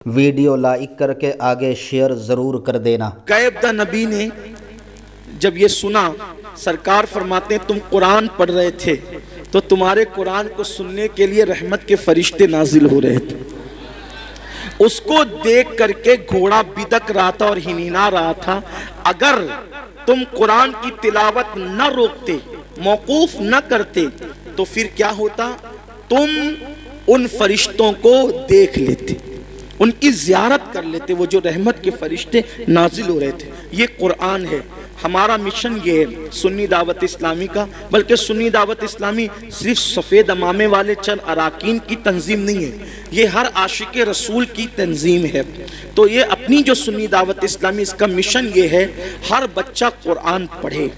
Video like करके आगे share ज़रूर कर देना। कैब नबी ने जब ये सुना, सरकार फरमाते हैं तुम कुरान पढ़ रहे थे तो तुम्हारे कुरान को सुनने के लिए रहमत के फरिश्ते नाजिल हो रहे थे। उसको देख करके घोड़ा बिदक रहा था और हिनहिना रहा था। अगर तुम कुरान की तिलावत न रोकते, मौकूफ न करते, तो फिर क्या होता? तुम उन फरिश्तों को देख लेते, उनकी ज़ियारत कर लेते, वो जो रहमत के फरिश्ते नाजिल हो रहे थे। ये कुरान है। हमारा मिशन ये है सुन्नी दावत इस्लामी का, बल्कि सुन्नी दावत इस्लामी सिर्फ सफ़ेद अमामे वाले चंद अराकीन की तंजीम नहीं है, ये हर आशिक रसूल की तंजीम है। तो ये अपनी जो सुन्नी दावत इस्लामी, इसका मिशन ये है हर बच्चा कुरान पढ़े।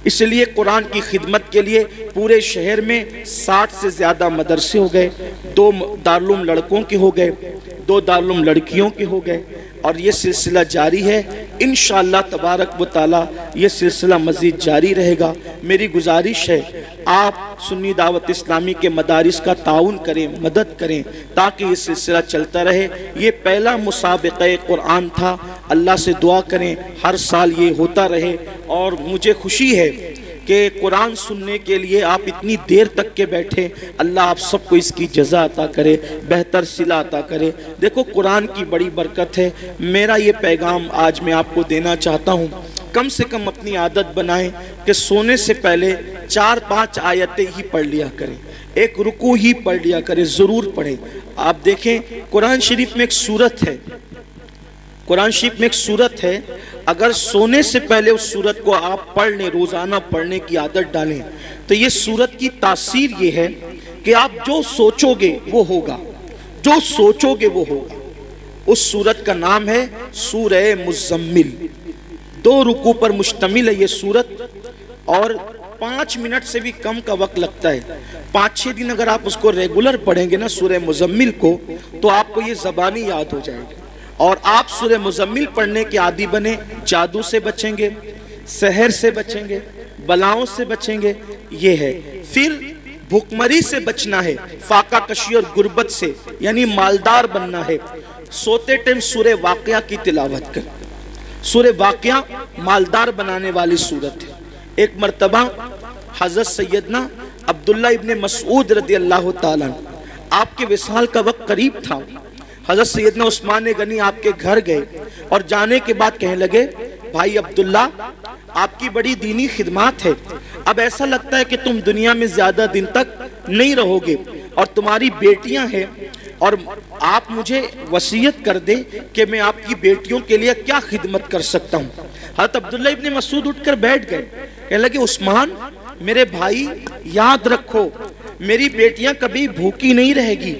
इसलिए कुरान की खिदमत के लिए पूरे शहर में 60 से ज़्यादा मदरसे हो गए, 2 दारुल लड़कों के हो गए, 2 दारुल लड़कियों के हो गए, और ये सिलसिला जारी है। इंशाअल्लाह तबारक व तआला ये सिलसिला मज़ीद जारी रहेगा। मेरी गुजारिश है आप सुन्नी दावत इस्लामी के मदारिस का ताउन करें, मदद करें, ताकि ये सिलसिला चलता रहे। ये पहला मुसाबिक़े कुरान था। अल्लाह से दुआ करें हर साल ये होता रहे। और मुझे खुशी है कि कुरान सुनने के लिए आप इतनी देर तक के बैठे। अल्लाह आप सबको इसकी जज़ा अता करे, बेहतर सिला अता करे। देखो कुरान की बड़ी बरकत है। मेरा ये पैगाम आज मैं आपको देना चाहता हूँ, कम से कम अपनी आदत बनाएं कि सोने से पहले 4-5 आयतें ही पढ़ लिया करें, एक रुकू ही पढ़ लिया करें, ज़रूर पढ़ें। आप देखें कुरान शरीफ में एक सूरत है, कुरान शरीफ में एक सूरत है, अगर सोने से पहले उस सूरत को आप पढ़ लें, रोज़ाना पढ़ने की आदत डालें, तो ये सूरत की तासीर ये है कि आप जो सोचोगे वो होगा, जो सोचोगे वो होगा। उस सूरत का नाम है सूरह मुज़म्मिल। 2 रुकू पर मुश्तमिल है ये सूरत, और 5 मिनट से भी कम का वक्त लगता है। 5-6 दिन अगर आप उसको रेगुलर पढ़ेंगे ना सूरह मुज़म्मिल को, तो आपको ये ज़बानी याद हो जाएगी और आप सूरह मुज़म्मिल पढ़ने के आदी बने। जादू से बचेंगे, सहर से बचेंगे, बलाओं से बचेंगे, ये है। फिर भुखमरी से बचना है, फाका कशी और गुर्बत से, यानी मालदार बनना है। सोते टाइम सूरह वाक़िया की तिलावत कर। सूरह वाक़िया मालदार बनाने वाली सूरत है। एक मर्तबा हज़रत सैयदना अब्दुल्ला इब्ने मसऊद रज़ी अल्लाह ताला अन्हु, आपके विसाल का वक्त करीब था। हज़रत सैयदना उस्मान गनी आपके घर गए और जाने के बाद कहने लगे, भाई अब्दुल्ला आपकी बड़ी दीनी खिदमत है, अब ऐसा लगता है कि तुम दुनिया में ज़्यादा दिन तक नहीं रहोगे और तुम्हारी बेटियां हैं, और आप मुझे वसीयत कर दे कि मैं आपकी बेटियों के लिए क्या खिदमत कर सकता हूँ। हज़रत अब्दुल्ला इब्ने मसूद उठकर बैठ गए, कहने लगे उस्मान मेरे भाई याद रखो, मेरी बेटियां कभी भूखी नहीं रहेगी,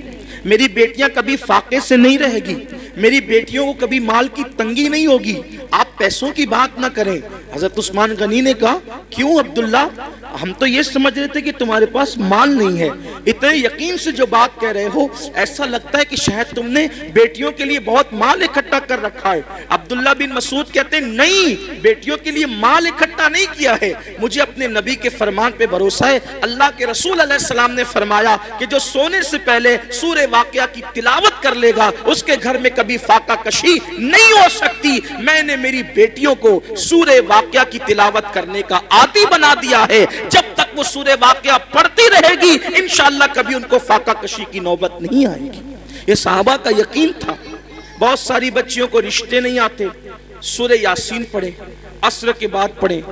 मेरी बेटियां कभी फाके से नहीं रहेगी, मेरी बेटियों को कभी माल की तंगी नहीं होगी, आप पैसों की बात ना करें। हज़रत उस्मान गनी ने कहा, क्यों अब्दुल्ला, हम तो ये समझ रहे थे कि तुम्हारे पास माल नहीं है, इतने यकीन से जो बात कह रहे हो ऐसा लगता है कि शायद तुमने बेटियों के लिए बहुत माल इकट्ठा कर रखा है। अब्दुल्ला बिन मसूद कहते हैं, नहीं, बेटियों के लिए माल इकट्ठा नहीं किया है, मुझे अपने नबी के फरमान पे भरोसा है। अल्लाह के रसूल अलैहिस्सलाम ने फरमाया कि जो सोने से पहले सूरह वाक़िया की तिलावत कर लेगा उसके घर में कभी फाका कशी नहीं हो सकती। मैंने मेरी बेटियों को सूरह वाक़िया की तिलावत करने का आदी बना दिया है। जब तक वो सूरह वाक़िया पढ़ती रहेगी इंशाअल्लाह कभी उनको फाका कशी की नौबत नहीं आएगी। ये सहाबा का यकीन था। बहुत सारी बच्चियों को रिश्ते नहीं आते, सूरह यासीन पढ़े, असर के बाद पढ़े,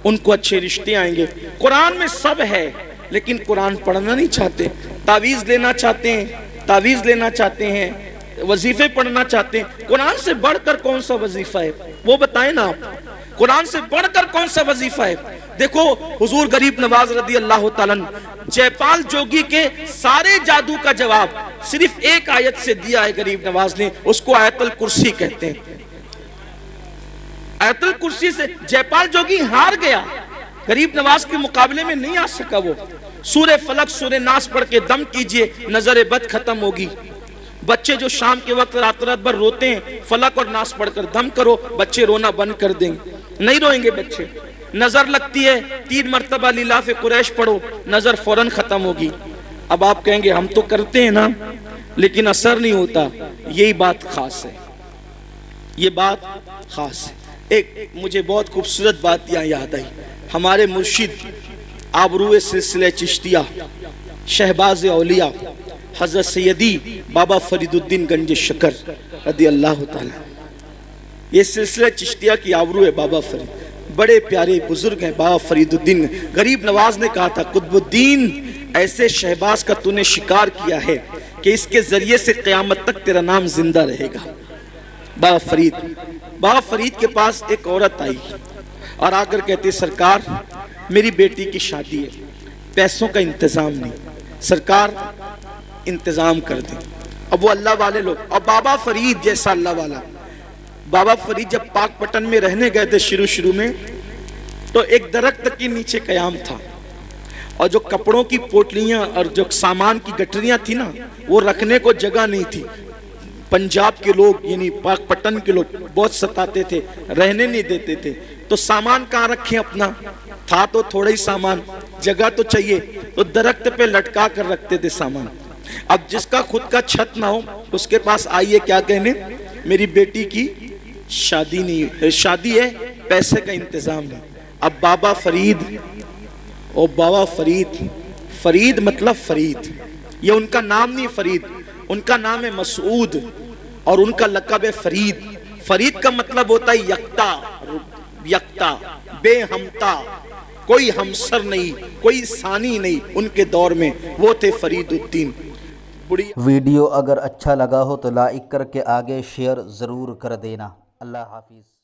उनको अच्छे रिश्ते आएंगे। कुरान में सब है लेकिन कुरान पढ़ना नहीं चाहते, तावीज़ लेना चाहते हैं, तावीज़ लेना चाहते हैं, वजीफे पढ़ना चाहते हैं। कुरान से बढ़कर कौन सा वजीफा है वो बताएं ना आप, कुरान से बढ़कर कौन सा वजीफा है। देखो हुजूर गरीब नवाज रज़ी अल्लाह ताला अन्हु जयपाल जोगी के सारे जादू का जवाब सिर्फ एक आयत से दिया है गरीब नवाज ने, उसको आयतुल कुर्सी कहते हैं। आयतुल कुर्सी से जयपाल जोगी हार गया, गरीब नवाज के मुकाबले में नहीं आ सका। वो सूरह फलक सूरह नास पढ़ के दम कीजिए, नजर बद खत्म होगी। बच्चे जो शाम के वक्त रात रात भर रोते हैं, फलक और नास पढ़कर दम करो, बच्चे रोना बंद कर देंगे, नहीं रोएंगे बच्चे। नजर लगती है, 3 मरतबा लिलाफ कुरैश पढ़ो, नजर फौरन खत्म होगी। अब आप कहेंगे हम तो करते हैं ना, लेकिन असर नहीं होता। यही बात खास है, ये बात खास है। एक मुझे बहुत खूबसूरत बात यहाँ याद आई। हमारे मुर्शिद आबरूए सिलसिले चिश्तिया शहबाज औलिया हजरत सैयदी बाबा फरीदुद्दीन गंज शकर रदी अल्लाह ताला, ये सिलसिला चिश्तिया की आबरू है। बाबा फरीद बड़े प्यारे बुजुर्ग हैं। बाबा फरीदुद्दीन गरीब नवाज ने कहा था, कुतुबुद्दीन ऐसे शहबाज का तूने शिकार किया है कि इसके जरिए से क़यामत तक तेरा नाम जिंदा रहेगा। बाबा फरीद के पास एक औरत आई और आकर कहती, सरकार मेरी बेटी की शादी है, पैसों का इंतजाम नहीं, सरकार इंतजाम कर दे। अब वो अल्लाह वाले लोग, और बाबा फरीद जैसा अल्लाह वाला, बाबा फरीद जब पाकपटन में रहने गए थे शुरू में, तो एक दरख्त के नीचे कयाम था और जो कपड़ों की पोटलियां और जो सामान की गठरियां थी ना, वो रखने को जगह नहीं थी। पंजाब के लोग यानी पाकपटन के लोग बहुत सताते थे, रहने नहीं देते थे। तो सामान कहाँ रखें अपना, था तो थोड़ा ही सामान, जगह तो चाहिए, तो दरख्त पे लटका कर रखते थे सामान। अब जिसका खुद का छत ना हो उसके पास आइए क्या कहने, मेरी बेटी की शादी नहीं, शादी है, पैसे का इंतजाम नहीं। अब बाबा फरीद, ओ बाबा फरीद, फरीद मतलब फरीद, ये उनका नाम नहीं फरीद, उनका नाम है मसूद और उनका लक़ब है फरीद। फरीद का मतलब होता है यक्ता, यक्ता बेहमता, कोई हमसर नहीं, कोई सानी नहीं। उनके दौर में वो थे फरीदुद्दीन। वीडियो अगर अच्छा लगा हो तो लाइक करके आगे शेयर ज़रूर कर देना। अल्लाह हाफिज़।